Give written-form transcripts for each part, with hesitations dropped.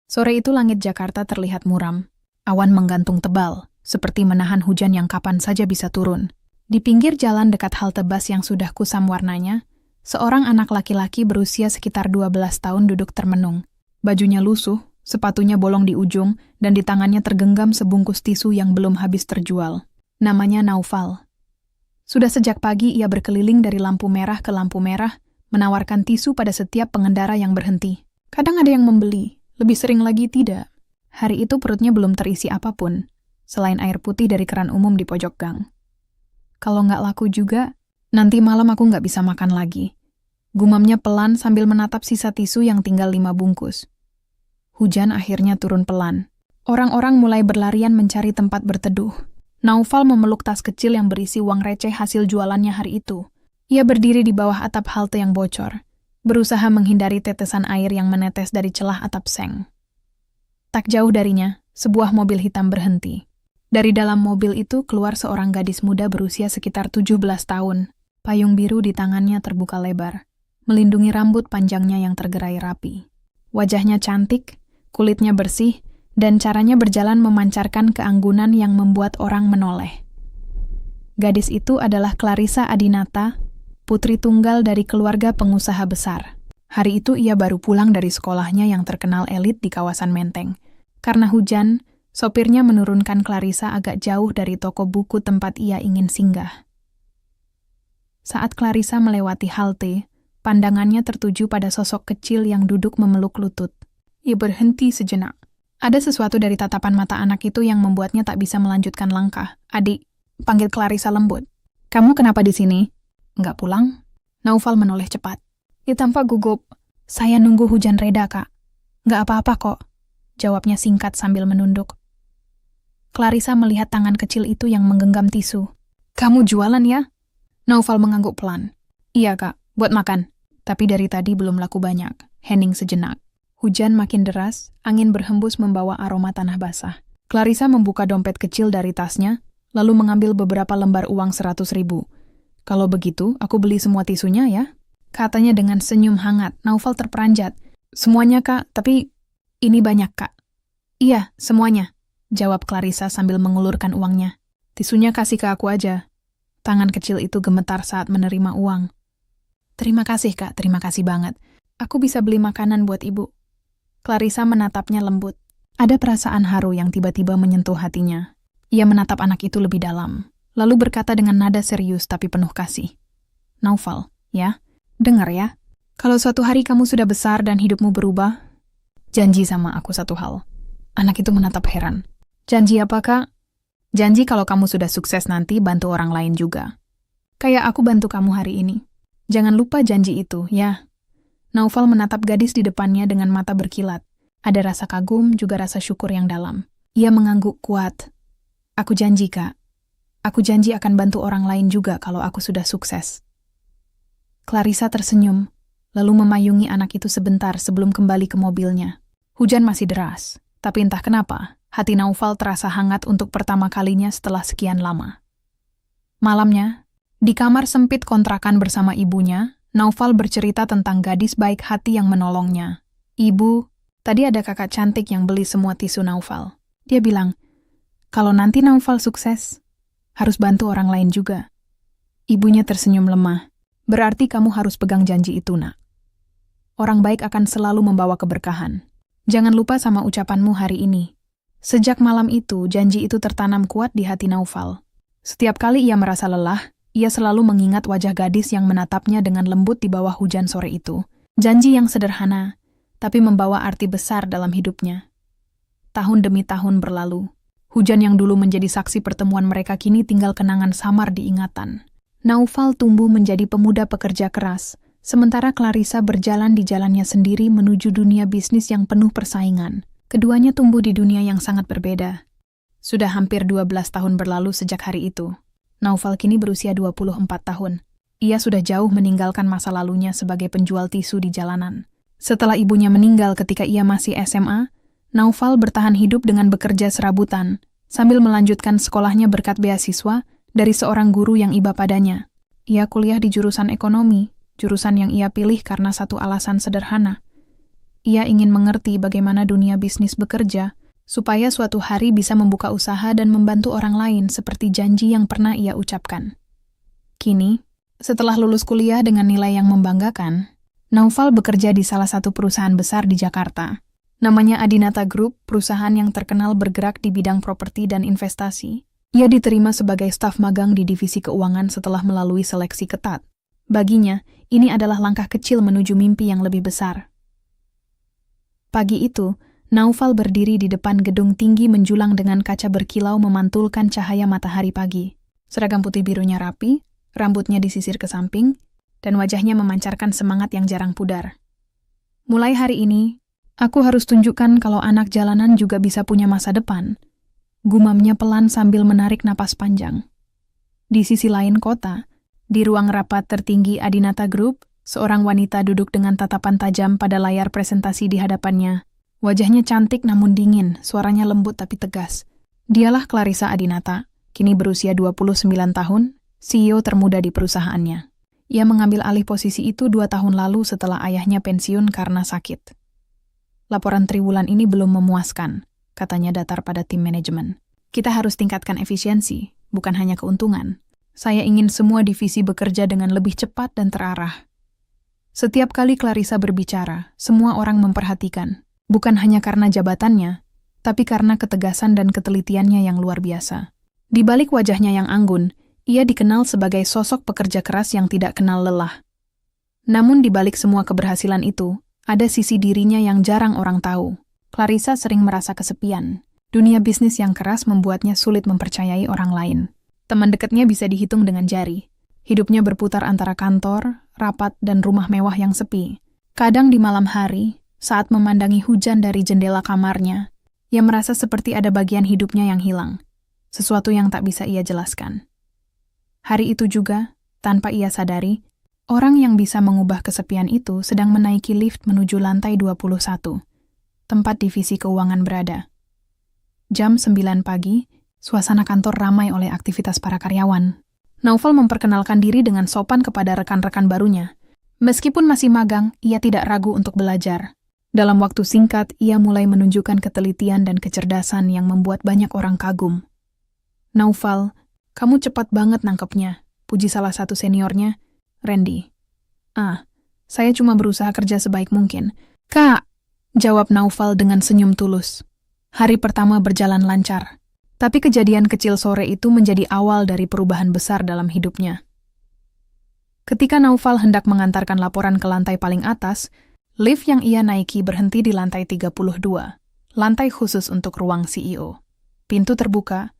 Sore itu langit Jakarta terlihat muram. Awan menggantung tebal, seperti menahan hujan yang kapan saja bisa turun. Di pinggir jalan dekat halte bus yang sudah kusam warnanya, seorang anak laki-laki berusia sekitar 12 tahun duduk termenung. Bajunya lusuh, sepatunya bolong di ujung, dan di tangannya tergenggam sebungkus tisu yang belum habis terjual. Namanya Naufal. Sudah sejak pagi ia berkeliling dari lampu merah ke lampu merah, menawarkan tisu pada setiap pengendara yang berhenti. Kadang ada yang membeli, lebih sering lagi tidak. Hari itu perutnya belum terisi apapun, selain air putih dari keran umum di pojok gang. Kalau nggak laku juga, nanti malam aku nggak bisa makan lagi. Gumamnya pelan sambil menatap sisa tisu yang tinggal 5 bungkus. Hujan akhirnya turun pelan. Orang-orang mulai berlarian mencari tempat berteduh. Naufal memeluk tas kecil yang berisi uang receh hasil jualannya hari itu. Ia berdiri di bawah atap halte yang bocor, berusaha menghindari tetesan air yang menetes dari celah atap seng. Tak jauh darinya, sebuah mobil hitam berhenti. Dari dalam mobil itu keluar seorang gadis muda berusia sekitar 17 tahun. Payung biru di tangannya terbuka lebar, melindungi rambut panjangnya yang tergerai rapi. Wajahnya cantik, kulitnya bersih, dan caranya berjalan memancarkan keanggunan yang membuat orang menoleh. Gadis itu adalah Clarissa Adinata, putri tunggal dari keluarga pengusaha besar. Hari itu ia baru pulang dari sekolahnya yang terkenal elit di kawasan Menteng. Karena hujan, sopirnya menurunkan Clarissa agak jauh dari toko buku tempat ia ingin singgah. Saat Clarissa melewati halte, pandangannya tertuju pada sosok kecil yang duduk memeluk lutut. Ia berhenti sejenak. Ada sesuatu dari tatapan mata anak itu yang membuatnya tak bisa melanjutkan langkah. "Adik," panggil Clarissa lembut. "Kamu kenapa di sini?" "Nggak pulang?" Naufal menoleh cepat. Ia tampak gugup. "Saya nunggu hujan reda, Kak." "Nggak apa-apa kok," jawabnya singkat sambil menunduk. Clarissa melihat tangan kecil itu yang menggenggam tisu. "Kamu jualan ya?" Naufal mengangguk pelan. "Iya, Kak, buat makan. Tapi dari tadi belum laku banyak." Hening sejenak. Hujan makin deras, angin berhembus membawa aroma tanah basah. Clarissa membuka dompet kecil dari tasnya, lalu mengambil beberapa lembar uang 100.000. "Kalau begitu, aku beli semua tisunya ya?" Katanya dengan senyum hangat. Naufal terperanjat. "Semuanya, Kak, tapi ini banyak, Kak." "Iya, semuanya," jawab Clarissa sambil mengulurkan uangnya. "Tisunya kasih ke aku aja." Tangan kecil itu gemetar saat menerima uang. "Terima kasih, Kak, terima kasih banget. Aku bisa beli makanan buat ibu." Clarissa menatapnya lembut. Ada perasaan haru yang tiba-tiba menyentuh hatinya. Ia menatap anak itu lebih dalam, lalu berkata dengan nada serius tapi penuh kasih. "Naufal, ya, dengar ya. Kalau suatu hari kamu sudah besar dan hidupmu berubah, janji sama aku satu hal." Anak itu menatap heran. "Janji apa, Kak?" "Janji kalau kamu sudah sukses nanti bantu orang lain juga. Kayak aku bantu kamu hari ini. Jangan lupa janji itu, ya." Naufal menatap gadis di depannya dengan mata berkilat. Ada rasa kagum, juga rasa syukur yang dalam. Ia mengangguk kuat. "Aku janji, Kak. Aku janji akan bantu orang lain juga kalau aku sudah sukses." Clarissa tersenyum, lalu memayungi anak itu sebentar sebelum kembali ke mobilnya. Hujan masih deras, tapi entah kenapa, hati Naufal terasa hangat untuk pertama kalinya setelah sekian lama. Malamnya, di kamar sempit kontrakan bersama ibunya, Naufal bercerita tentang gadis baik hati yang menolongnya. "Ibu, tadi ada kakak cantik yang beli semua tisu Naufal. Dia bilang, kalau nanti Naufal sukses, harus bantu orang lain juga." Ibunya tersenyum lemah. "Berarti kamu harus pegang janji itu, Nak. Orang baik akan selalu membawa keberkahan. Jangan lupa sama ucapanmu hari ini." Sejak malam itu, janji itu tertanam kuat di hati Naufal. Setiap kali ia merasa lelah, ia selalu mengingat wajah gadis yang menatapnya dengan lembut di bawah hujan sore itu. Janji yang sederhana, tapi membawa arti besar dalam hidupnya. Tahun demi tahun berlalu. Hujan yang dulu menjadi saksi pertemuan mereka kini tinggal kenangan samar di ingatan. Naufal tumbuh menjadi pemuda pekerja keras, sementara Clarissa berjalan di jalannya sendiri menuju dunia bisnis yang penuh persaingan. Keduanya tumbuh di dunia yang sangat berbeda. Sudah hampir 12 tahun berlalu sejak hari itu. Naufal kini berusia 24 tahun. Ia sudah jauh meninggalkan masa lalunya sebagai penjual tisu di jalanan. Setelah ibunya meninggal ketika ia masih SMA, Naufal bertahan hidup dengan bekerja serabutan, sambil melanjutkan sekolahnya berkat beasiswa dari seorang guru yang iba padanya. Ia kuliah di jurusan ekonomi, jurusan yang ia pilih karena satu alasan sederhana. Ia ingin mengerti bagaimana dunia bisnis bekerja, supaya suatu hari bisa membuka usaha dan membantu orang lain seperti janji yang pernah ia ucapkan. Kini, setelah lulus kuliah dengan nilai yang membanggakan, Naufal bekerja di salah satu perusahaan besar di Jakarta. Namanya Adinata Group, perusahaan yang terkenal bergerak di bidang properti dan investasi. Ia diterima sebagai staf magang di divisi keuangan setelah melalui seleksi ketat. Baginya, ini adalah langkah kecil menuju mimpi yang lebih besar. Pagi itu, Naufal berdiri di depan gedung tinggi menjulang dengan kaca berkilau memantulkan cahaya matahari pagi. Seragam putih birunya rapi, rambutnya disisir ke samping, dan wajahnya memancarkan semangat yang jarang pudar. Mulai hari ini, aku harus tunjukkan kalau anak jalanan juga bisa punya masa depan. Gumamnya pelan sambil menarik napas panjang. Di sisi lain kota, di ruang rapat tertinggi Adinata Group, seorang wanita duduk dengan tatapan tajam pada layar presentasi di hadapannya. Wajahnya cantik namun dingin, suaranya lembut tapi tegas. Dialah Clarissa Adinata, kini berusia 29 tahun, CEO termuda di perusahaannya. Ia mengambil alih posisi itu 2 tahun lalu setelah ayahnya pensiun karena sakit. Laporan triwulan ini belum memuaskan, katanya datar pada tim manajemen. Kita harus tingkatkan efisiensi, bukan hanya keuntungan. Saya ingin semua divisi bekerja dengan lebih cepat dan terarah. Setiap kali Clarissa berbicara, semua orang memperhatikan. Bukan hanya karena jabatannya, tapi karena ketegasan dan ketelitiannya yang luar biasa. Di balik wajahnya yang anggun, ia dikenal sebagai sosok pekerja keras yang tidak kenal lelah. Namun di balik semua keberhasilan itu, ada sisi dirinya yang jarang orang tahu. Clarissa sering merasa kesepian. Dunia bisnis yang keras membuatnya sulit mempercayai orang lain. Teman dekatnya bisa dihitung dengan jari. Hidupnya berputar antara kantor, rapat, dan rumah mewah yang sepi. Kadang di malam hari, saat memandangi hujan dari jendela kamarnya, ia merasa seperti ada bagian hidupnya yang hilang, sesuatu yang tak bisa ia jelaskan. Hari itu juga, tanpa ia sadari, orang yang bisa mengubah kesepian itu sedang menaiki lift menuju lantai 21, tempat divisi keuangan berada. Jam 9 pagi, suasana kantor ramai oleh aktivitas para karyawan. Naufal memperkenalkan diri dengan sopan kepada rekan-rekan barunya. Meskipun masih magang, ia tidak ragu untuk belajar. Dalam waktu singkat, ia mulai menunjukkan ketelitian dan kecerdasan yang membuat banyak orang kagum. Naufal, kamu cepat banget nangkepnya, puji salah satu seniornya, Randy. Saya cuma berusaha kerja sebaik mungkin. Kak, jawab Naufal dengan senyum tulus. Hari pertama berjalan lancar, tapi kejadian kecil sore itu menjadi awal dari perubahan besar dalam hidupnya. Ketika Naufal hendak mengantarkan laporan ke lantai paling atas, lift yang ia naiki berhenti di lantai 32, lantai khusus untuk ruang CEO. Pintu terbuka,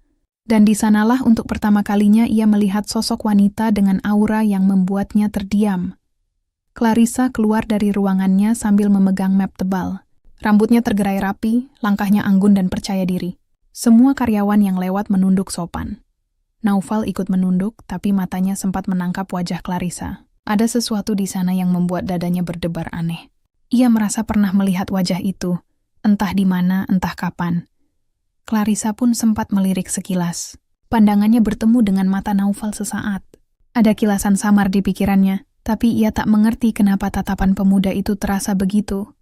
dan di sanalah untuk pertama kalinya ia melihat sosok wanita dengan aura yang membuatnya terdiam. Clarissa keluar dari ruangannya sambil memegang map tebal. Rambutnya tergerai rapi, langkahnya anggun dan percaya diri. Semua karyawan yang lewat menunduk sopan. Naufal ikut menunduk, tapi matanya sempat menangkap wajah Clarissa. Ada sesuatu di sana yang membuat dadanya berdebar aneh. Ia merasa pernah melihat wajah itu, entah di mana, entah kapan. Clarissa pun sempat melirik sekilas. Pandangannya bertemu dengan mata Naufal sesaat. Ada kilasan samar di pikirannya, tapi ia tak mengerti kenapa tatapan pemuda itu terasa begitu.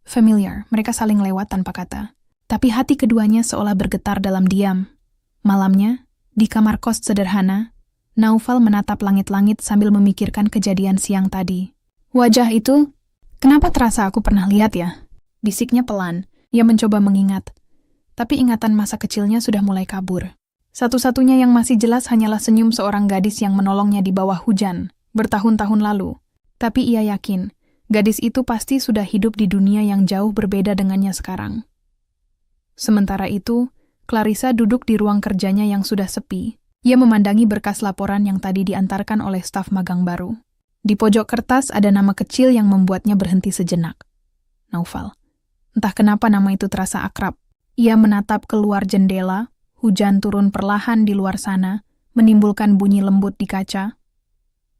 Familiar, mereka saling lewat tanpa kata. Tapi hati keduanya seolah bergetar dalam diam. Malamnya, di kamar kos sederhana, Naufal menatap langit-langit sambil memikirkan kejadian siang tadi. Wajah itu, kenapa terasa aku pernah lihat ya? Bisiknya pelan, ia mencoba mengingat. Tapi ingatan masa kecilnya sudah mulai kabur. Satu-satunya yang masih jelas hanyalah senyum seorang gadis yang menolongnya di bawah hujan, bertahun-tahun lalu. Tapi ia yakin, gadis itu pasti sudah hidup di dunia yang jauh berbeda dengannya sekarang. Sementara itu, Clarissa duduk di ruang kerjanya yang sudah sepi. Ia memandangi berkas laporan yang tadi diantarkan oleh staf magang baru. Di pojok kertas ada nama kecil yang membuatnya berhenti sejenak. Naufal. Entah kenapa nama itu terasa akrab. Ia menatap keluar jendela, hujan turun perlahan di luar sana, menimbulkan bunyi lembut di kaca.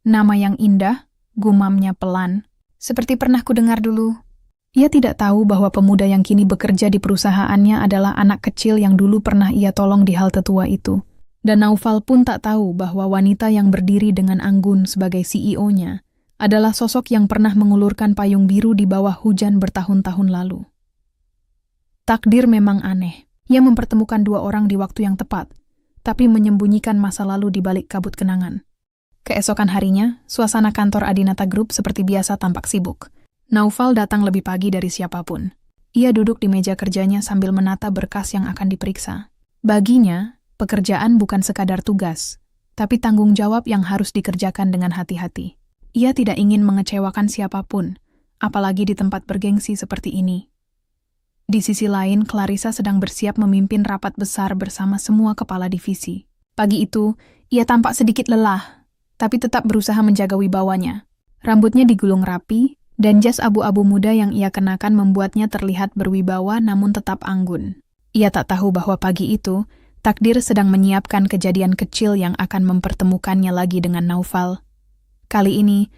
Nama yang indah, gumamnya pelan. Seperti pernah kudengar dulu. Ia tidak tahu bahwa pemuda yang kini bekerja di perusahaannya adalah anak kecil yang dulu pernah ia tolong di halte tua itu. Dan Naufal pun tak tahu bahwa wanita yang berdiri dengan anggun sebagai CEO-nya, adalah sosok yang pernah mengulurkan payung biru di bawah hujan bertahun-tahun lalu. Takdir memang aneh. Ia mempertemukan dua orang di waktu yang tepat, tapi menyembunyikan masa lalu di balik kabut kenangan. Keesokan harinya, suasana kantor Adinata Group seperti biasa tampak sibuk. Naufal datang lebih pagi dari siapapun. Ia duduk di meja kerjanya sambil menata berkas yang akan diperiksa. Baginya, pekerjaan bukan sekadar tugas, tapi tanggung jawab yang harus dikerjakan dengan hati-hati. Ia tidak ingin mengecewakan siapapun, apalagi di tempat bergengsi seperti ini. Di sisi lain, Clarissa sedang bersiap memimpin rapat besar bersama semua kepala divisi. Pagi itu, ia tampak sedikit lelah, tapi tetap berusaha menjaga wibawanya. Rambutnya digulung rapi, dan jas abu-abu muda yang ia kenakan membuatnya terlihat berwibawa namun tetap anggun. Ia tak tahu bahwa pagi itu, takdir sedang menyiapkan kejadian kecil yang akan mempertemukannya lagi dengan Naufal. Kali ini,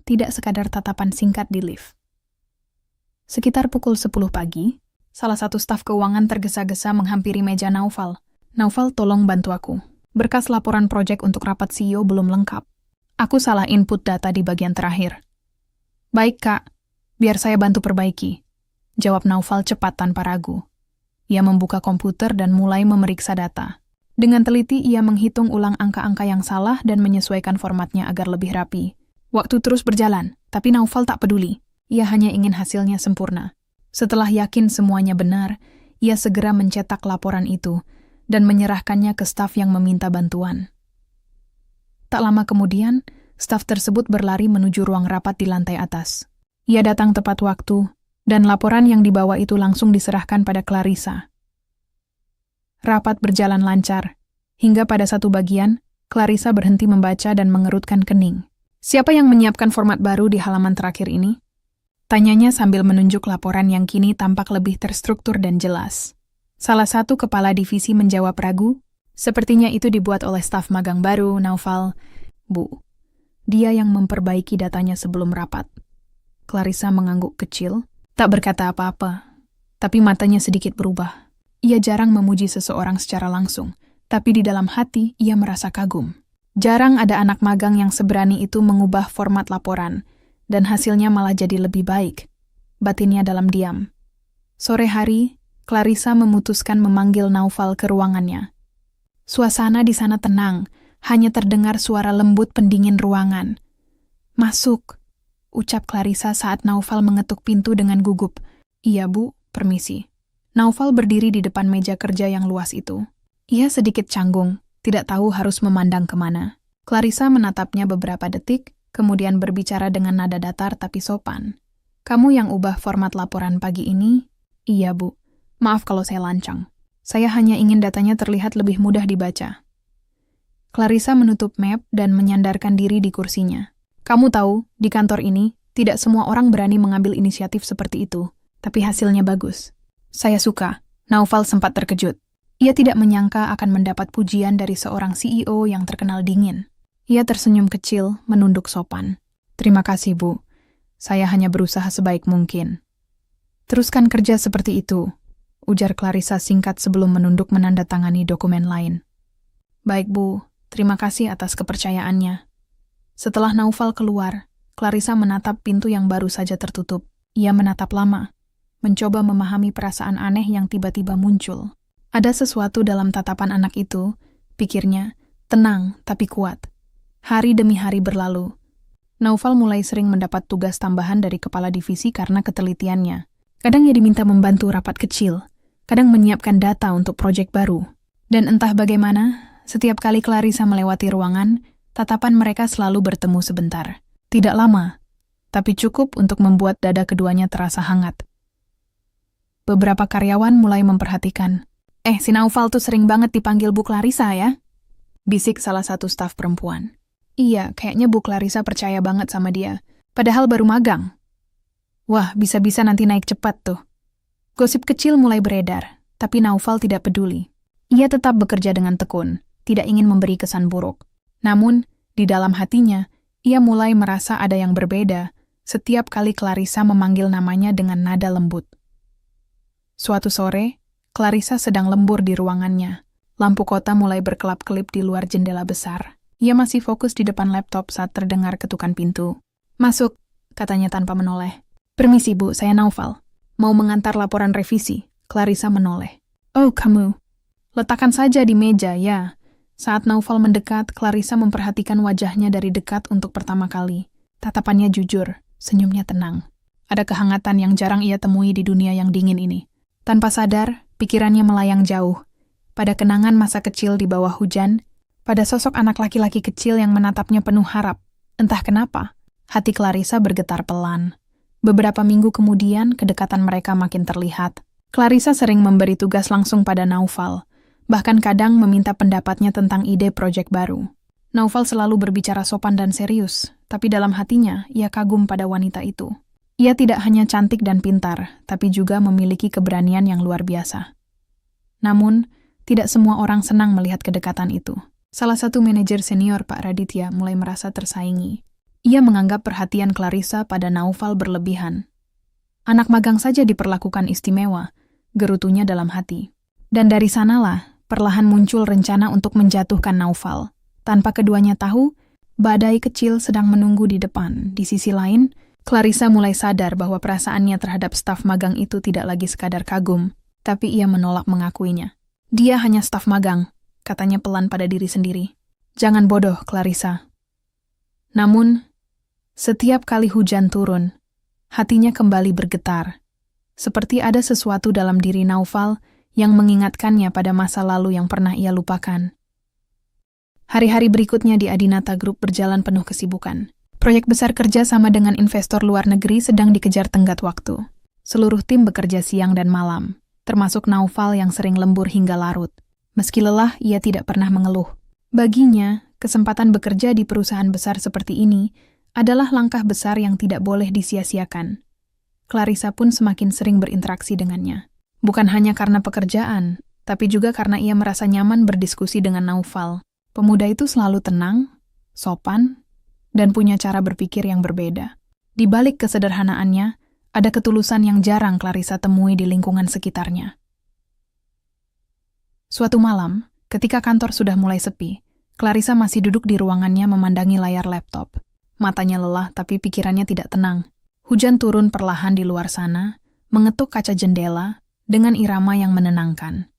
tidak sekadar tatapan singkat di lift. Sekitar pukul 10 pagi, salah satu staf keuangan tergesa-gesa menghampiri meja Naufal. Naufal, tolong bantu aku. Berkas laporan proyek untuk rapat CEO belum lengkap. Aku salah input data di bagian terakhir. Baik, Kak. Biar saya bantu perbaiki. Jawab Naufal cepat tanpa ragu. Ia membuka komputer dan mulai memeriksa data. Dengan teliti, ia menghitung ulang angka-angka yang salah dan menyesuaikan formatnya agar lebih rapi. Waktu terus berjalan, tapi Naufal tak peduli. Ia hanya ingin hasilnya sempurna. Setelah yakin semuanya benar, ia segera mencetak laporan itu dan menyerahkannya ke staf yang meminta bantuan. Tak lama kemudian, staf tersebut berlari menuju ruang rapat di lantai atas. Ia datang tepat waktu, dan laporan yang dibawa itu langsung diserahkan pada Clarissa. Rapat berjalan lancar, hingga pada satu bagian, Clarissa berhenti membaca dan mengerutkan kening. Siapa yang menyiapkan format baru di halaman terakhir ini? Tanyanya sambil menunjuk laporan yang kini tampak lebih terstruktur dan jelas. Salah satu kepala divisi menjawab ragu, sepertinya itu dibuat oleh staf magang baru, Naufal. Bu, dia yang memperbaiki datanya sebelum rapat. Clarissa mengangguk kecil, tak berkata apa-apa, tapi matanya sedikit berubah. Ia jarang memuji seseorang secara langsung, tapi di dalam hati ia merasa kagum. Jarang ada anak magang yang seberani itu mengubah format laporan, dan hasilnya malah jadi lebih baik. Batinnya dalam diam. Sore hari, Clarissa memutuskan memanggil Naufal ke ruangannya. Suasana di sana tenang, hanya terdengar suara lembut pendingin ruangan. Masuk, ucap Clarissa saat Naufal mengetuk pintu dengan gugup. Iya, Bu, permisi. Naufal berdiri di depan meja kerja yang luas itu. Ia sedikit canggung, tidak tahu harus memandang kemana. Clarissa menatapnya beberapa detik, kemudian berbicara dengan nada datar tapi sopan. Kamu yang ubah format laporan pagi ini? Iya, Bu. Maaf kalau saya lancang. Saya hanya ingin datanya terlihat lebih mudah dibaca. Clarissa menutup map dan menyandarkan diri di kursinya. Kamu tahu, di kantor ini, tidak semua orang berani mengambil inisiatif seperti itu, tapi hasilnya bagus. Saya suka. Naufal sempat terkejut. Ia tidak menyangka akan mendapat pujian dari seorang CEO yang terkenal dingin. Ia tersenyum kecil, menunduk sopan. Terima kasih, Bu. Saya hanya berusaha sebaik mungkin. Teruskan kerja seperti itu, ujar Clarissa singkat sebelum menunduk menandatangani dokumen lain. Baik, Bu. Terima kasih atas kepercayaannya. Setelah Naufal keluar, Clarissa menatap pintu yang baru saja tertutup. Ia menatap lama, mencoba memahami perasaan aneh yang tiba-tiba muncul. Ada sesuatu dalam tatapan anak itu, pikirnya, tenang tapi kuat. Hari demi hari berlalu. Naufal mulai sering mendapat tugas tambahan dari kepala divisi karena ketelitiannya. Kadang ia diminta membantu rapat kecil, kadang menyiapkan data untuk proyek baru. Dan entah bagaimana, setiap kali Clarissa melewati ruangan, tatapan mereka selalu bertemu sebentar. Tidak lama, tapi cukup untuk membuat dada keduanya terasa hangat. Beberapa karyawan mulai memperhatikan. Si Naufal tuh sering banget dipanggil Bu Clarissa ya? Bisik salah satu staf perempuan. Iya, kayaknya Bu Clarissa percaya banget sama dia. Padahal baru magang. Wah, bisa-bisa nanti naik cepat tuh. Gosip kecil mulai beredar, tapi Naufal tidak peduli. Ia tetap bekerja dengan tekun, tidak ingin memberi kesan buruk. Namun, di dalam hatinya, ia mulai merasa ada yang berbeda setiap kali Clarissa memanggil namanya dengan nada lembut. Suatu sore, Clarissa sedang lembur di ruangannya. Lampu kota mulai berkelap-kelip di luar jendela besar. Ia masih fokus di depan laptop saat terdengar ketukan pintu. Masuk, katanya tanpa menoleh. Permisi Bu, saya Naufal. Mau mengantar laporan revisi. Clarissa menoleh. Oh, kamu. Letakkan saja di meja, ya. Saat Naufal mendekat, Clarissa memperhatikan wajahnya dari dekat untuk pertama kali. Tatapannya jujur, senyumnya tenang. Ada kehangatan yang jarang ia temui di dunia yang dingin ini. Tanpa sadar, pikirannya melayang jauh. Pada kenangan masa kecil di bawah hujan, pada sosok anak laki-laki kecil yang menatapnya penuh harap. Entah kenapa, hati Clarissa bergetar pelan. Beberapa minggu kemudian, kedekatan mereka makin terlihat. Clarissa sering memberi tugas langsung pada Naufal, bahkan kadang meminta pendapatnya tentang ide proyek baru. Naufal selalu berbicara sopan dan serius, tapi dalam hatinya ia kagum pada wanita itu. Ia tidak hanya cantik dan pintar, tapi juga memiliki keberanian yang luar biasa. Namun, tidak semua orang senang melihat kedekatan itu. Salah satu manajer senior, Pak Raditya, mulai merasa tersaingi. Ia menganggap perhatian Clarissa pada Naufal berlebihan. Anak magang saja diperlakukan istimewa, gerutunya dalam hati. Dan dari sanalah, perlahan muncul rencana untuk menjatuhkan Naufal. Tanpa keduanya tahu, badai kecil sedang menunggu di depan. Di sisi lain, Clarissa mulai sadar bahwa perasaannya terhadap staf magang itu tidak lagi sekadar kagum, tapi ia menolak mengakuinya. Dia hanya staf magang, katanya pelan pada diri sendiri. Jangan bodoh, Clarissa. Namun, setiap kali hujan turun, hatinya kembali bergetar. Seperti ada sesuatu dalam diri Naufal yang mengingatkannya pada masa lalu yang pernah ia lupakan. Hari-hari berikutnya di Adinata Group berjalan penuh kesibukan. Proyek besar kerja sama dengan investor luar negeri sedang dikejar tenggat waktu. Seluruh tim bekerja siang dan malam, termasuk Naufal yang sering lembur hingga larut. Meski lelah, ia tidak pernah mengeluh. Baginya, kesempatan bekerja di perusahaan besar seperti ini adalah langkah besar yang tidak boleh disia-siakan. Clarissa pun semakin sering berinteraksi dengannya. Bukan hanya karena pekerjaan, tapi juga karena ia merasa nyaman berdiskusi dengan Naufal. Pemuda itu selalu tenang, sopan, dan punya cara berpikir yang berbeda. Di balik kesederhanaannya, ada ketulusan yang jarang Clarissa temui di lingkungan sekitarnya. Suatu malam, ketika kantor sudah mulai sepi, Clarissa masih duduk di ruangannya memandangi layar laptop. Matanya lelah tapi pikirannya tidak tenang. Hujan turun perlahan di luar sana, mengetuk kaca jendela dengan irama yang menenangkan.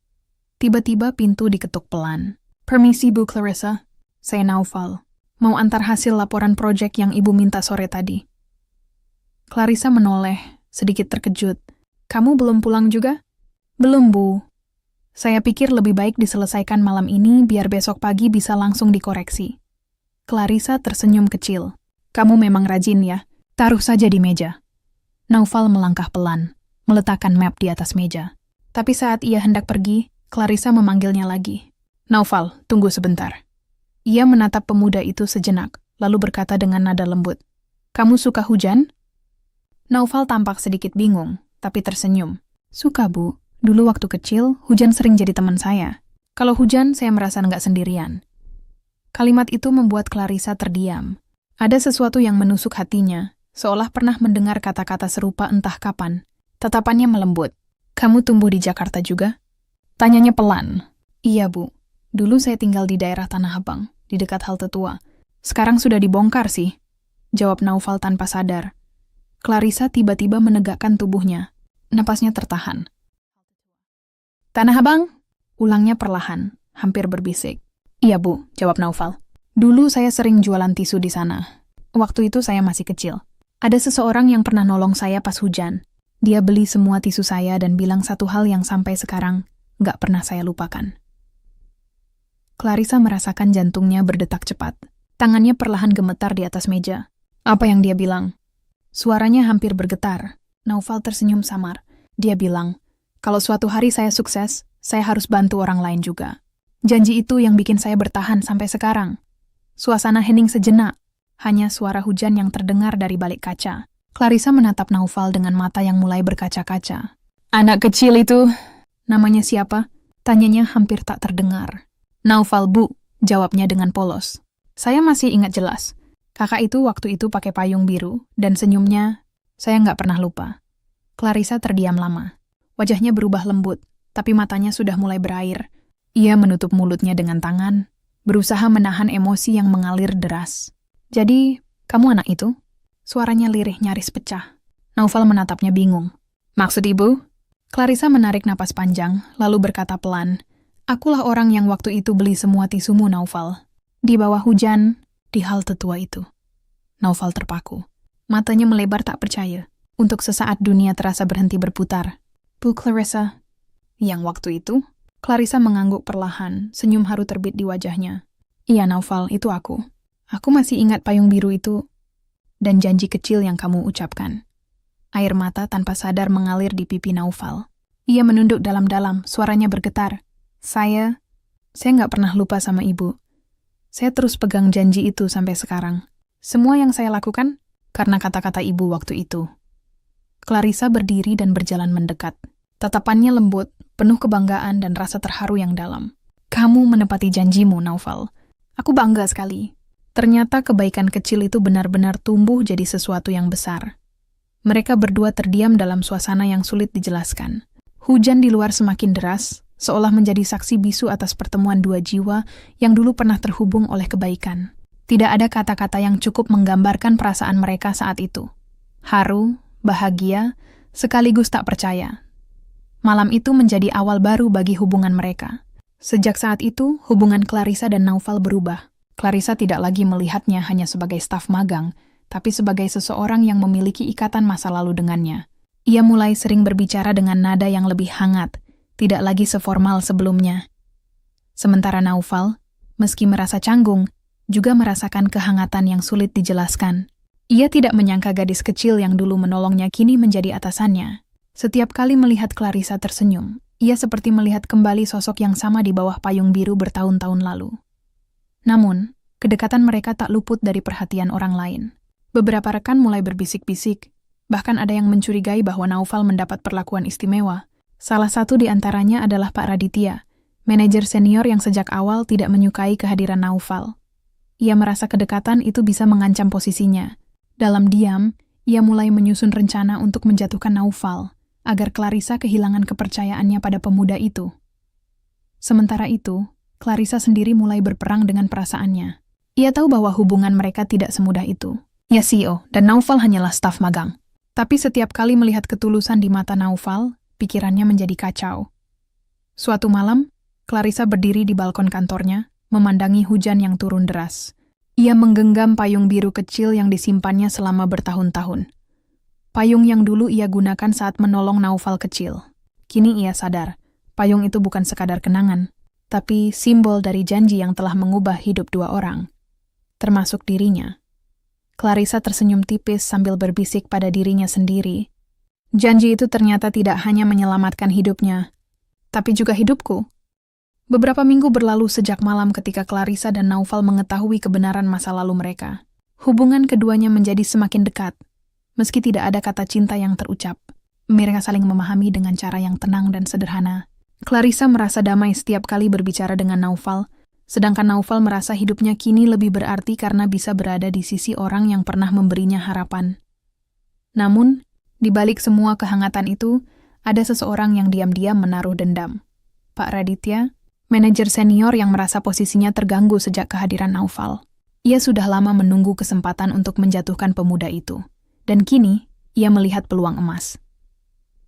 Tiba-tiba pintu diketuk pelan. Permisi Bu Clarissa, saya Naufal. Mau antar hasil laporan proyek yang Ibu minta sore tadi. Clarissa menoleh, sedikit terkejut. Kamu belum pulang juga? Belum, Bu. Saya pikir lebih baik diselesaikan malam ini biar besok pagi bisa langsung dikoreksi. Clarissa tersenyum kecil. Kamu memang rajin ya. Taruh saja di meja. Naufal melangkah pelan, meletakkan map di atas meja. Tapi saat ia hendak pergi, Clarissa memanggilnya lagi. Naufal, tunggu sebentar. Ia menatap pemuda itu sejenak, lalu berkata dengan nada lembut. Kamu suka hujan? Naufal tampak sedikit bingung, tapi tersenyum. Suka, Bu. Dulu waktu kecil, hujan sering jadi teman saya. Kalau hujan, saya merasa nggak sendirian. Kalimat itu membuat Clarissa terdiam. Ada sesuatu yang menusuk hatinya, seolah pernah mendengar kata-kata serupa entah kapan. Tatapannya melembut. Kamu tumbuh di Jakarta juga? Tanyanya pelan. Iya, Bu. Dulu saya tinggal di daerah Tanah Abang, di dekat halte tua. Sekarang sudah dibongkar sih, jawab Naufal tanpa sadar. Clarissa tiba-tiba menegakkan tubuhnya. Napasnya tertahan. Tanah Abang? Ulangnya perlahan, hampir berbisik. Iya, Bu, jawab Naufal. Dulu saya sering jualan tisu di sana. Waktu itu saya masih kecil. Ada seseorang yang pernah nolong saya pas hujan. Dia beli semua tisu saya dan bilang satu hal yang sampai sekarang nggak pernah saya lupakan. Clarissa merasakan jantungnya berdetak cepat. Tangannya perlahan gemetar di atas meja. Apa yang dia bilang? Suaranya hampir bergetar. Naufal tersenyum samar. Dia bilang, kalau suatu hari saya sukses, saya harus bantu orang lain juga. Janji itu yang bikin saya bertahan sampai sekarang. Suasana hening sejenak, hanya suara hujan yang terdengar dari balik kaca. Clarissa menatap Naufal dengan mata yang mulai berkaca-kaca. Anak kecil itu, namanya siapa? Tanyanya hampir tak terdengar. Naufal, Bu, jawabnya dengan polos. Saya masih ingat jelas. Kakak itu waktu itu pakai payung biru, dan senyumnya, saya nggak pernah lupa. Clarissa terdiam lama. Wajahnya berubah lembut, tapi matanya sudah mulai berair. Ia menutup mulutnya dengan tangan, berusaha menahan emosi yang mengalir deras. Jadi, kamu anak itu? Suaranya lirih nyaris pecah. Naufal menatapnya bingung. Maksud ibu? Clarissa menarik napas panjang, lalu berkata pelan, "Akulah orang yang waktu itu beli semua tisumu, Naufal. Di bawah hujan, di halte tua itu." Naufal terpaku. Matanya melebar tak percaya. Untuk sesaat dunia terasa berhenti berputar. "Bu Clarissa." Yang waktu itu? Clarissa mengangguk perlahan, senyum haru terbit di wajahnya. "Iya, Naufal, itu aku. Aku masih ingat payung biru itu dan janji kecil yang kamu ucapkan." Air mata tanpa sadar mengalir di pipi Naufal. Ia menunduk dalam-dalam, suaranya bergetar. Saya nggak pernah lupa sama ibu. Saya terus pegang janji itu sampai sekarang. Semua yang saya lakukan karena kata-kata ibu waktu itu." Clarissa berdiri dan berjalan mendekat. Tatapannya lembut, penuh kebanggaan dan rasa terharu yang dalam. "Kamu menepati janjimu, Naufal. Aku bangga sekali." Ternyata kebaikan kecil itu benar-benar tumbuh jadi sesuatu yang besar. Mereka berdua terdiam dalam suasana yang sulit dijelaskan. Hujan di luar semakin deras, seolah menjadi saksi bisu atas pertemuan dua jiwa yang dulu pernah terhubung oleh kebaikan. Tidak ada kata-kata yang cukup menggambarkan perasaan mereka saat itu. Haru, bahagia, sekaligus tak percaya. Malam itu menjadi awal baru bagi hubungan mereka. Sejak saat itu, hubungan Clarissa dan Naufal berubah. Clarissa tidak lagi melihatnya hanya sebagai staf magang, tapi sebagai seseorang yang memiliki ikatan masa lalu dengannya. Ia mulai sering berbicara dengan nada yang lebih hangat, tidak lagi seformal sebelumnya. Sementara Naufal, meski merasa canggung, juga merasakan kehangatan yang sulit dijelaskan. Ia tidak menyangka gadis kecil yang dulu menolongnya kini menjadi atasannya. Setiap kali melihat Clarissa tersenyum, ia seperti melihat kembali sosok yang sama di bawah payung biru bertahun-tahun lalu. Namun, kedekatan mereka tak luput dari perhatian orang lain. Beberapa rekan mulai berbisik-bisik, bahkan ada yang mencurigai bahwa Naufal mendapat perlakuan istimewa. Salah satu di antaranya adalah Pak Raditya, manajer senior yang sejak awal tidak menyukai kehadiran Naufal. Ia merasa kedekatan itu bisa mengancam posisinya. Dalam diam, ia mulai menyusun rencana untuk menjatuhkan Naufal, agar Clarissa kehilangan kepercayaannya pada pemuda itu. Sementara itu, Clarissa sendiri mulai berperang dengan perasaannya. Ia tahu bahwa hubungan mereka tidak semudah itu. Ia CEO, dan Naufal hanyalah staf magang. Tapi setiap kali melihat ketulusan di mata Naufal, pikirannya menjadi kacau. Suatu malam, Clarissa berdiri di balkon kantornya, memandangi hujan yang turun deras. Ia menggenggam payung biru kecil yang disimpannya selama bertahun-tahun. Payung yang dulu ia gunakan saat menolong Naufal kecil. Kini ia sadar, payung itu bukan sekadar kenangan, tapi simbol dari janji yang telah mengubah hidup dua orang, termasuk dirinya. Clarissa tersenyum tipis sambil berbisik pada dirinya sendiri. Janji itu ternyata tidak hanya menyelamatkan hidupnya, tapi juga hidupku. Beberapa minggu berlalu sejak malam ketika Clarissa dan Naufal mengetahui kebenaran masa lalu mereka. Hubungan keduanya menjadi semakin dekat. Meski tidak ada kata cinta yang terucap, mereka saling memahami dengan cara yang tenang dan sederhana. Clarissa merasa damai setiap kali berbicara dengan Naufal, sedangkan Naufal merasa hidupnya kini lebih berarti karena bisa berada di sisi orang yang pernah memberinya harapan. Namun, di balik semua kehangatan itu, ada seseorang yang diam-diam menaruh dendam. Pak Raditya, manajer senior yang merasa posisinya terganggu sejak kehadiran Naufal. Ia sudah lama menunggu kesempatan untuk menjatuhkan pemuda itu. Dan kini, ia melihat peluang emas.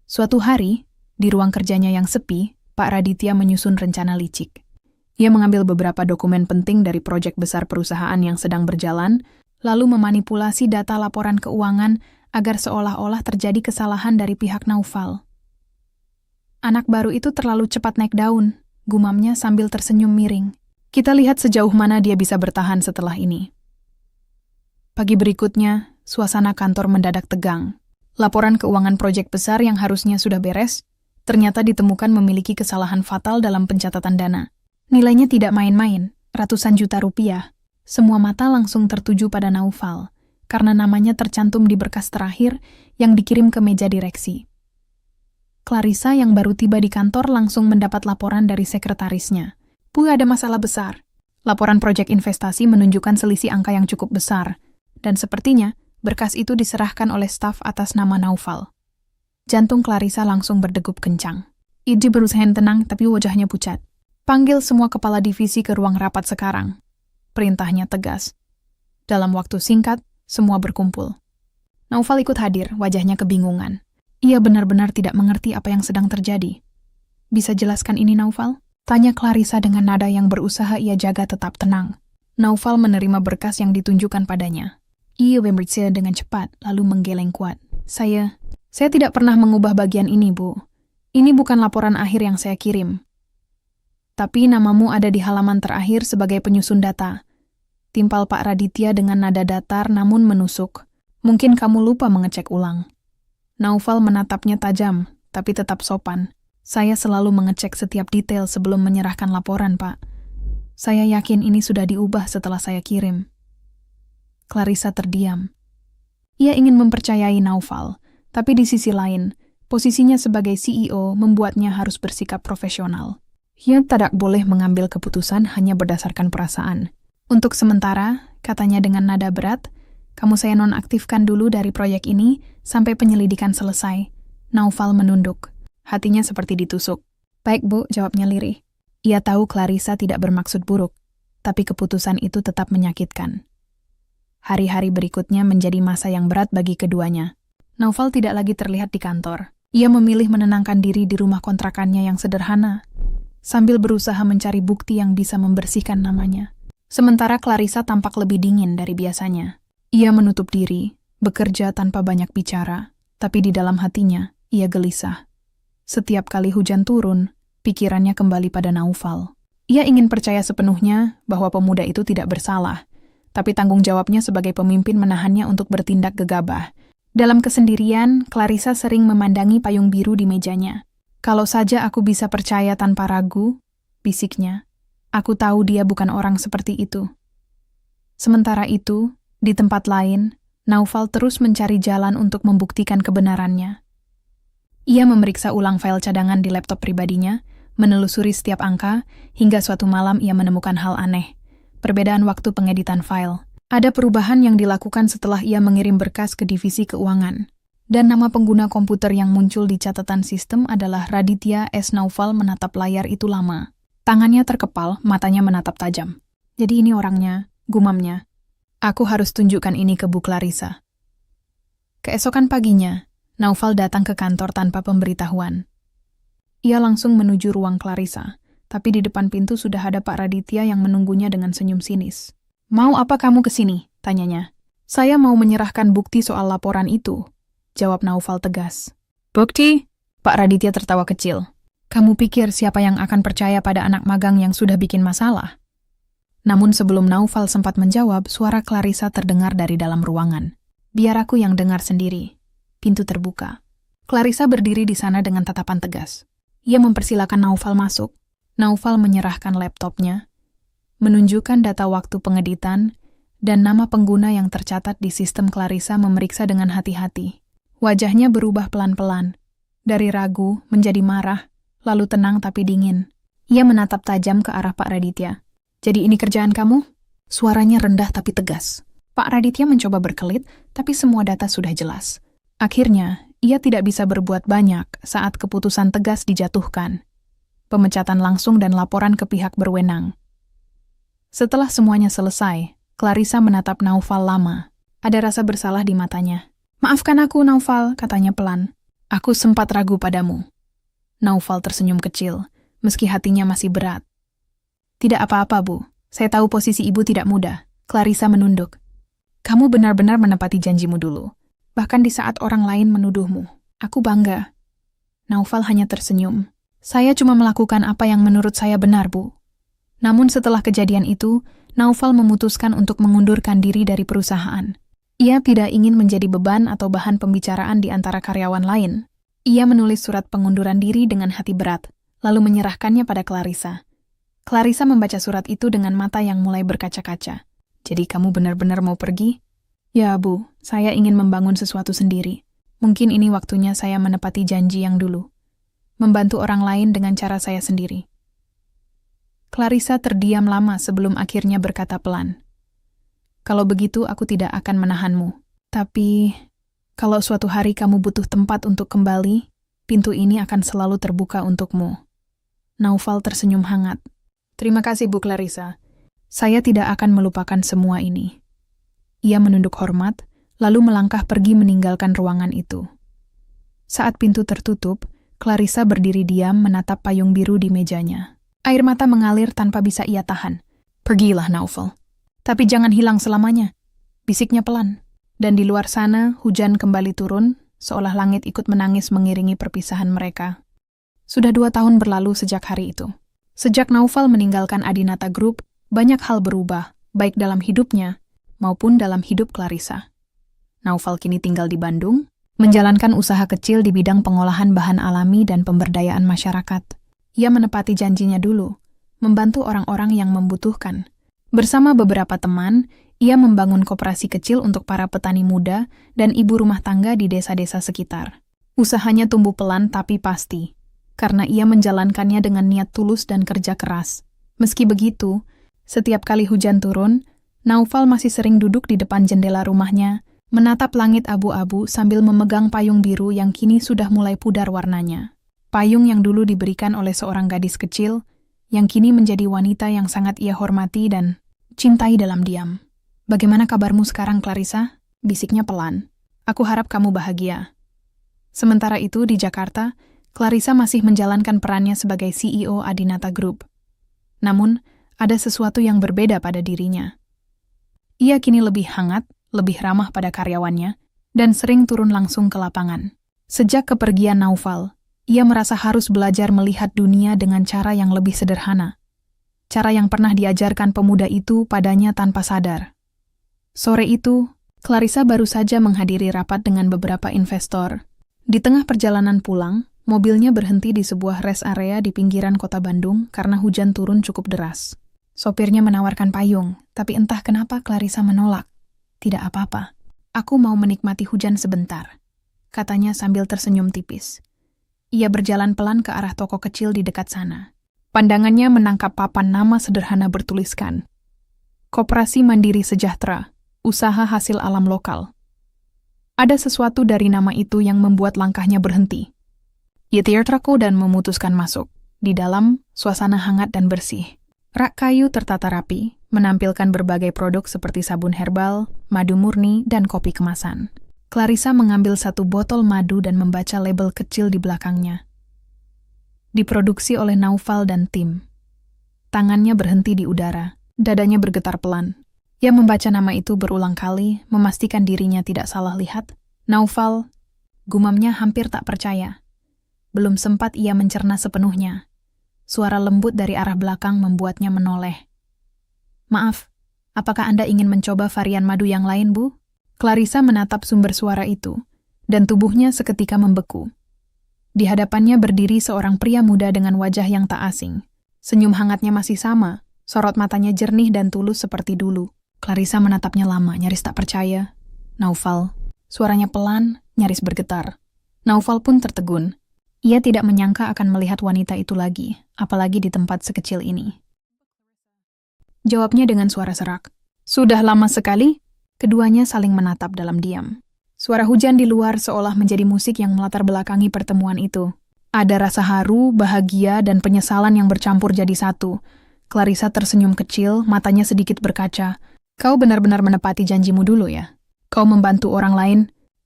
Suatu hari, di ruang kerjanya yang sepi, Pak Raditya menyusun rencana licik. Ia mengambil beberapa dokumen penting dari proyek besar perusahaan yang sedang berjalan, lalu memanipulasi data laporan keuangan agar seolah-olah terjadi kesalahan dari pihak Naufal. "Anak baru itu terlalu cepat naik daun," gumamnya sambil tersenyum miring. "Kita lihat sejauh mana dia bisa bertahan setelah ini." Pagi berikutnya, suasana kantor mendadak tegang. Laporan keuangan proyek besar yang harusnya sudah beres, ternyata ditemukan memiliki kesalahan fatal dalam pencatatan dana. Nilainya tidak main-main, ratusan juta rupiah. Semua mata langsung tertuju pada Naufal, karena namanya tercantum di berkas terakhir yang dikirim ke meja direksi. Clarissa yang baru tiba di kantor langsung mendapat laporan dari sekretarisnya. "Bu, ada masalah besar." Laporan proyek investasi menunjukkan selisih angka yang cukup besar, dan sepertinya berkas itu diserahkan oleh staf atas nama Naufal. Jantung Clarissa langsung berdegup kencang. Dia berusaha tenang, tapi wajahnya pucat. "Panggil semua kepala divisi ke ruang rapat sekarang," perintahnya tegas. Dalam waktu singkat, semua berkumpul. Naufal ikut hadir, wajahnya kebingungan. Ia benar-benar tidak mengerti apa yang sedang terjadi. Bisa jelaskan ini, Naufal? Tanya Clarissa dengan nada yang berusaha ia jaga tetap tenang. Naufal menerima berkas yang ditunjukkan padanya. Ia memeriksa dengan cepat, lalu menggeleng kuat. Saya tidak pernah mengubah bagian ini, Bu. Ini bukan laporan akhir yang saya kirim. Tapi namamu ada di halaman terakhir sebagai penyusun data. Timpal Pak Raditya dengan nada datar namun menusuk. Mungkin kamu lupa mengecek ulang. Naufal menatapnya tajam, tapi tetap sopan. Saya selalu mengecek setiap detail sebelum menyerahkan laporan, Pak. Saya yakin ini sudah diubah setelah saya kirim. Clarissa terdiam. Ia ingin mempercayai Naufal, tapi di sisi lain, posisinya sebagai CEO membuatnya harus bersikap profesional. Ia tidak boleh mengambil keputusan hanya berdasarkan perasaan. Untuk sementara, katanya dengan nada berat, kamu saya nonaktifkan dulu dari proyek ini sampai penyelidikan selesai. Naufal menunduk. Hatinya seperti ditusuk. Baik, Bu, jawabnya lirih. Ia tahu Clarissa tidak bermaksud buruk, tapi keputusan itu tetap menyakitkan. Hari-hari berikutnya menjadi masa yang berat bagi keduanya. Naufal tidak lagi terlihat di kantor. Ia memilih menenangkan diri di rumah kontrakannya yang sederhana, sambil berusaha mencari bukti yang bisa membersihkan namanya. Sementara Clarissa tampak lebih dingin dari biasanya. Ia menutup diri, bekerja tanpa banyak bicara, tapi di dalam hatinya, ia gelisah. Setiap kali hujan turun, pikirannya kembali pada Naufal. Ia ingin percaya sepenuhnya bahwa pemuda itu tidak bersalah, tapi tanggung jawabnya sebagai pemimpin menahannya untuk bertindak gegabah. Dalam kesendirian, Clarissa sering memandangi payung biru di mejanya. Kalau saja aku bisa percaya tanpa ragu, bisiknya, aku tahu dia bukan orang seperti itu. Sementara itu, di tempat lain, Naufal terus mencari jalan untuk membuktikan kebenarannya. Ia memeriksa ulang file cadangan di laptop pribadinya, menelusuri setiap angka, hingga suatu malam ia menemukan hal aneh. Perbedaan waktu pengeditan file. Ada perubahan yang dilakukan setelah ia mengirim berkas ke divisi keuangan. Dan nama pengguna komputer yang muncul di catatan sistem adalah Raditya S. Naufal menatap layar itu lama. Tangannya terkepal, matanya menatap tajam. Jadi ini orangnya, gumamnya. Aku harus tunjukkan ini ke Bu Clarissa. Keesokan paginya, Naufal datang ke kantor tanpa pemberitahuan. Ia langsung menuju ruang Clarissa, tapi di depan pintu sudah ada Pak Raditya yang menunggunya dengan senyum sinis. Mau apa kamu kesini? Tanyanya. Saya mau menyerahkan bukti soal laporan itu, jawab Naufal tegas. Bukti? Pak Raditya tertawa kecil. Kamu pikir siapa yang akan percaya pada anak magang yang sudah bikin masalah? Namun sebelum Naufal sempat menjawab, suara Clarissa terdengar dari dalam ruangan. Biar aku yang dengar sendiri. Pintu terbuka. Clarissa berdiri di sana dengan tatapan tegas. Ia mempersilakan Naufal masuk. Naufal menyerahkan laptopnya, menunjukkan data waktu pengeditan, dan nama pengguna yang tercatat di sistem. Clarissa memeriksa dengan hati-hati. Wajahnya berubah pelan-pelan. Dari ragu menjadi marah, lalu tenang tapi dingin. Ia menatap tajam ke arah Pak Raditya. Jadi ini kerjaan kamu? Suaranya rendah tapi tegas. Pak Raditya mencoba berkelit, tapi semua data sudah jelas. Akhirnya, ia tidak bisa berbuat banyak saat keputusan tegas dijatuhkan. Pemecatan langsung dan laporan ke pihak berwenang. Setelah semuanya selesai, Clarissa menatap Naufal lama. Ada rasa bersalah di matanya. Maafkan aku, Naufal, katanya pelan. Aku sempat ragu padamu. Naufal tersenyum kecil, meski hatinya masih berat. Tidak apa-apa, Bu. Saya tahu posisi ibu tidak mudah. Clarissa menunduk. Kamu benar-benar menepati janjimu dulu. Bahkan di saat orang lain menuduhmu. Aku bangga. Naufal hanya tersenyum. Saya cuma melakukan apa yang menurut saya benar, Bu. Namun setelah kejadian itu, Naufal memutuskan untuk mengundurkan diri dari perusahaan. Ia tidak ingin menjadi beban atau bahan pembicaraan di antara karyawan lain. Ia menulis surat pengunduran diri dengan hati berat, lalu menyerahkannya pada Clarissa. Clarissa membaca surat itu dengan mata yang mulai berkaca-kaca. Jadi kamu benar-benar mau pergi? Ya, Bu, saya ingin membangun sesuatu sendiri. Mungkin ini waktunya saya menepati janji yang dulu. Membantu orang lain dengan cara saya sendiri. Clarissa terdiam lama sebelum akhirnya berkata pelan. Kalau begitu aku tidak akan menahanmu. Tapi, kalau suatu hari kamu butuh tempat untuk kembali, pintu ini akan selalu terbuka untukmu. Naufal tersenyum hangat. Terima kasih, Bu Clarissa. Saya tidak akan melupakan semua ini. Ia menunduk hormat, lalu melangkah pergi meninggalkan ruangan itu. Saat pintu tertutup, Clarissa berdiri diam menatap payung biru di mejanya. Air mata mengalir tanpa bisa ia tahan. "Pergilah, Naufal. Tapi jangan hilang selamanya," bisiknya pelan. Dan di luar sana, hujan kembali turun, seolah langit ikut menangis mengiringi perpisahan mereka. Sudah 2 tahun berlalu sejak hari itu. Sejak Naufal meninggalkan Adinata Group, banyak hal berubah, baik dalam hidupnya maupun dalam hidup Clarissa. Naufal kini tinggal di Bandung, menjalankan usaha kecil di bidang pengolahan bahan alami dan pemberdayaan masyarakat. Ia menepati janjinya dulu, membantu orang-orang yang membutuhkan. Bersama beberapa teman, ia membangun koperasi kecil untuk para petani muda dan ibu rumah tangga di desa-desa sekitar. Usahanya tumbuh pelan tapi pasti, karena ia menjalankannya dengan niat tulus dan kerja keras. Meski begitu, setiap kali hujan turun, Naufal masih sering duduk di depan jendela rumahnya, menatap langit abu-abu sambil memegang payung biru yang kini sudah mulai pudar warnanya. Payung yang dulu diberikan oleh seorang gadis kecil, yang kini menjadi wanita yang sangat ia hormati dan cintai dalam diam. "Bagaimana kabarmu sekarang, Clarissa?" bisiknya pelan. "Aku harap kamu bahagia." Sementara itu di Jakarta, Clarissa masih menjalankan perannya sebagai CEO Adinata Group. Namun, ada sesuatu yang berbeda pada dirinya. Ia kini lebih hangat, lebih ramah pada karyawannya, dan sering turun langsung ke lapangan. Sejak kepergian Naufal, ia merasa harus belajar melihat dunia dengan cara yang lebih sederhana. Cara yang pernah diajarkan pemuda itu padanya tanpa sadar. Sore itu, Clarissa baru saja menghadiri rapat dengan beberapa investor. Di tengah perjalanan pulang, mobilnya berhenti di sebuah rest area di pinggiran kota Bandung karena hujan turun cukup deras. Sopirnya menawarkan payung, tapi entah kenapa Clarissa menolak. "Tidak apa-apa, aku mau menikmati hujan sebentar," katanya sambil tersenyum tipis. Ia berjalan pelan ke arah toko kecil di dekat sana. Pandangannya menangkap papan nama sederhana bertuliskan, "Koperasi Mandiri Sejahtera, Usaha Hasil Alam Lokal." Ada sesuatu dari nama itu yang membuat langkahnya berhenti. Ia tertrako dan memutuskan masuk. Di dalam, suasana hangat dan bersih. Rak kayu tertata rapi, menampilkan berbagai produk seperti sabun herbal, madu murni, dan kopi kemasan. Clarissa mengambil satu botol madu dan membaca label kecil di belakangnya. Diproduksi oleh Naufal dan tim. Tangannya berhenti di udara, dadanya bergetar pelan. Ia membaca nama itu berulang kali, memastikan dirinya tidak salah lihat. "Naufal," gumamnya hampir tak percaya. Belum sempat ia mencerna sepenuhnya. Suara lembut dari arah belakang membuatnya menoleh. "Maaf, apakah Anda ingin mencoba varian madu yang lain, Bu?" Clarissa menatap sumber suara itu, dan tubuhnya seketika membeku. Di hadapannya berdiri seorang pria muda dengan wajah yang tak asing. Senyum hangatnya masih sama, sorot matanya jernih dan tulus seperti dulu. Clarissa menatapnya lama, nyaris tak percaya. "Naufal." Suaranya pelan, nyaris bergetar. Naufal pun tertegun. Ia tidak menyangka akan melihat wanita itu lagi, apalagi di tempat sekecil ini. Jawabnya dengan suara serak. "Sudah lama sekali?" Keduanya saling menatap dalam diam. Suara hujan di luar seolah menjadi musik yang melatar belakangi pertemuan itu. Ada rasa haru, bahagia, dan penyesalan yang bercampur jadi satu. Clarissa tersenyum kecil, matanya sedikit berkaca. "Kau benar-benar menepati janjimu dulu ya? Kau membantu orang lain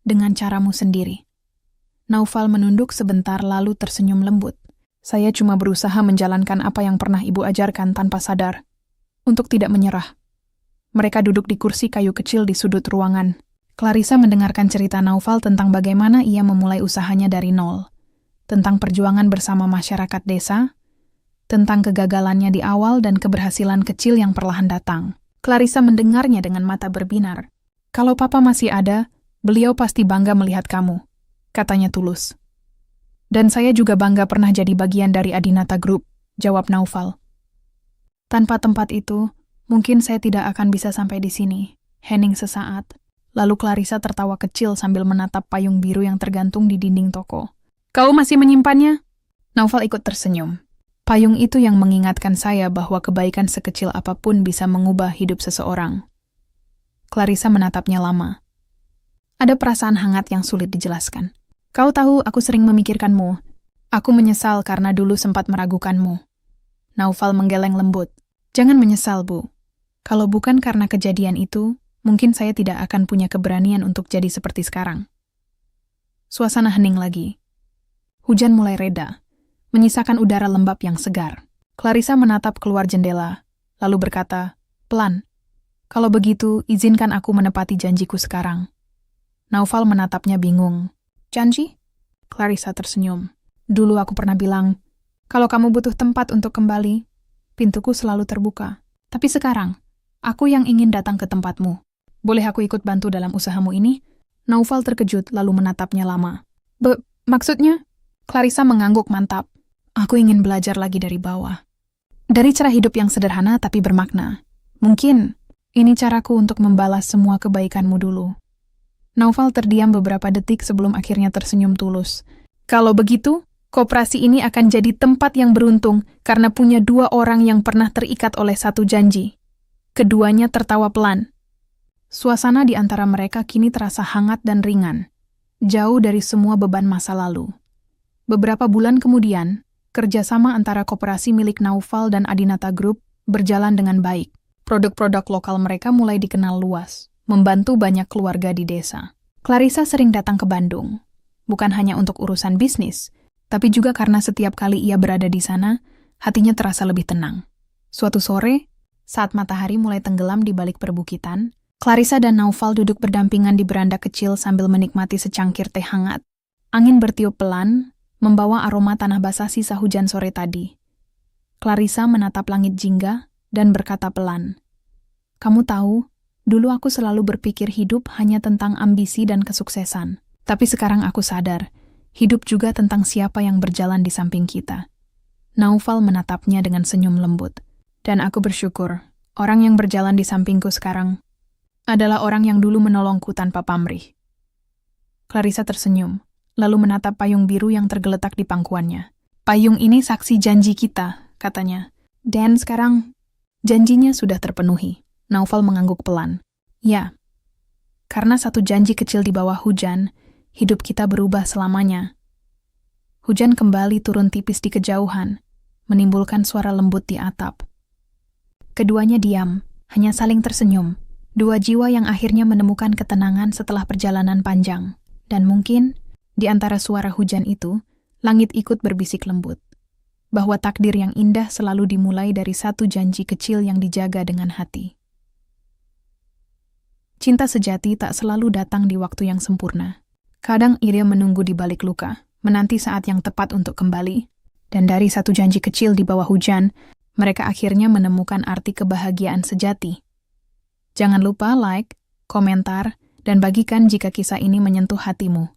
dengan caramu sendiri." Naufal menunduk sebentar lalu tersenyum lembut. "Saya cuma berusaha menjalankan apa yang pernah ibu ajarkan tanpa sadar. Untuk tidak menyerah." Mereka duduk di kursi kayu kecil di sudut ruangan. Clarissa mendengarkan cerita Naufal tentang bagaimana ia memulai usahanya dari nol. Tentang perjuangan bersama masyarakat desa, tentang kegagalannya di awal dan keberhasilan kecil yang perlahan datang. Clarissa mendengarnya dengan mata berbinar. "Kalau Papa masih ada, beliau pasti bangga melihat kamu," katanya tulus. "Dan saya juga bangga pernah jadi bagian dari Adinata Group," jawab Naufal. "Tanpa tempat itu, mungkin saya tidak akan bisa sampai di sini." Hening sesaat, lalu Clarissa tertawa kecil sambil menatap payung biru yang tergantung di dinding toko. "Kau masih menyimpannya?" Naufal ikut tersenyum. "Payung itu yang mengingatkan saya bahwa kebaikan sekecil apapun bisa mengubah hidup seseorang." Clarissa menatapnya lama. Ada perasaan hangat yang sulit dijelaskan. "Kau tahu, aku sering memikirkanmu. Aku menyesal karena dulu sempat meragukanmu." Naufal menggeleng lembut. "Jangan menyesal, Bu. Kalau bukan karena kejadian itu, mungkin saya tidak akan punya keberanian untuk jadi seperti sekarang. Suasana hening lagi. Hujan mulai reda, menyisakan udara lembab yang segar. Clarissa menatap keluar jendela, lalu berkata, pelan, "Kalau begitu, izinkan aku menepati janjiku sekarang." Naufal menatapnya bingung. "Janji?" Clarissa tersenyum. "Dulu aku pernah bilang, kalau kamu butuh tempat untuk kembali, pintuku selalu terbuka. Tapi sekarang, aku yang ingin datang ke tempatmu. Boleh aku ikut bantu dalam usahamu ini?" Naufal terkejut lalu menatapnya lama. Maksudnya?" Clarissa mengangguk mantap. "Aku ingin belajar lagi dari bawah. Dari cara hidup yang sederhana tapi bermakna. Mungkin ini caraku untuk membalas semua kebaikanmu dulu." Naufal terdiam beberapa detik sebelum akhirnya tersenyum tulus. "Kalau begitu, koperasi ini akan jadi tempat yang beruntung karena punya dua orang yang pernah terikat oleh satu janji." Keduanya tertawa pelan. Suasana di antara mereka kini terasa hangat dan ringan, jauh dari semua beban masa lalu. Beberapa bulan kemudian, kerjasama antara koperasi milik Naufal dan Adinata Group berjalan dengan baik. Produk-produk lokal mereka mulai dikenal luas, membantu banyak keluarga di desa. Clarissa sering datang ke Bandung, bukan hanya untuk urusan bisnis, tapi juga karena setiap kali ia berada di sana, hatinya terasa lebih tenang. Suatu sore, saat matahari mulai tenggelam di balik perbukitan, Clarissa dan Naufal duduk berdampingan di beranda kecil sambil menikmati secangkir teh hangat. Angin bertiup pelan, membawa aroma tanah basah sisa hujan sore tadi. Clarissa menatap langit jingga dan berkata pelan, "Kamu tahu, dulu aku selalu berpikir hidup hanya tentang ambisi dan kesuksesan. Tapi sekarang aku sadar, hidup juga tentang siapa yang berjalan di samping kita." Naufal menatapnya dengan senyum lembut. "Dan aku bersyukur, orang yang berjalan di sampingku sekarang adalah orang yang dulu menolongku tanpa pamrih." Clarissa tersenyum, lalu menatap payung biru yang tergeletak di pangkuannya. "Payung ini saksi janji kita," katanya. "Dan sekarang, janjinya sudah terpenuhi." Naufal mengangguk pelan. "Ya, karena satu janji kecil di bawah hujan, hidup kita berubah selamanya." Hujan kembali turun tipis di kejauhan, menimbulkan suara lembut di atap. Keduanya diam, hanya saling tersenyum. Dua jiwa yang akhirnya menemukan ketenangan setelah perjalanan panjang. Dan mungkin, di antara suara hujan itu, langit ikut berbisik lembut. Bahwa takdir yang indah selalu dimulai dari satu janji kecil yang dijaga dengan hati. Cinta sejati tak selalu datang di waktu yang sempurna. Kadang ia menunggu di balik luka, menanti saat yang tepat untuk kembali. Dan dari satu janji kecil di bawah hujan, mereka akhirnya menemukan arti kebahagiaan sejati. Jangan lupa like, komentar, dan bagikan jika kisah ini menyentuh hatimu.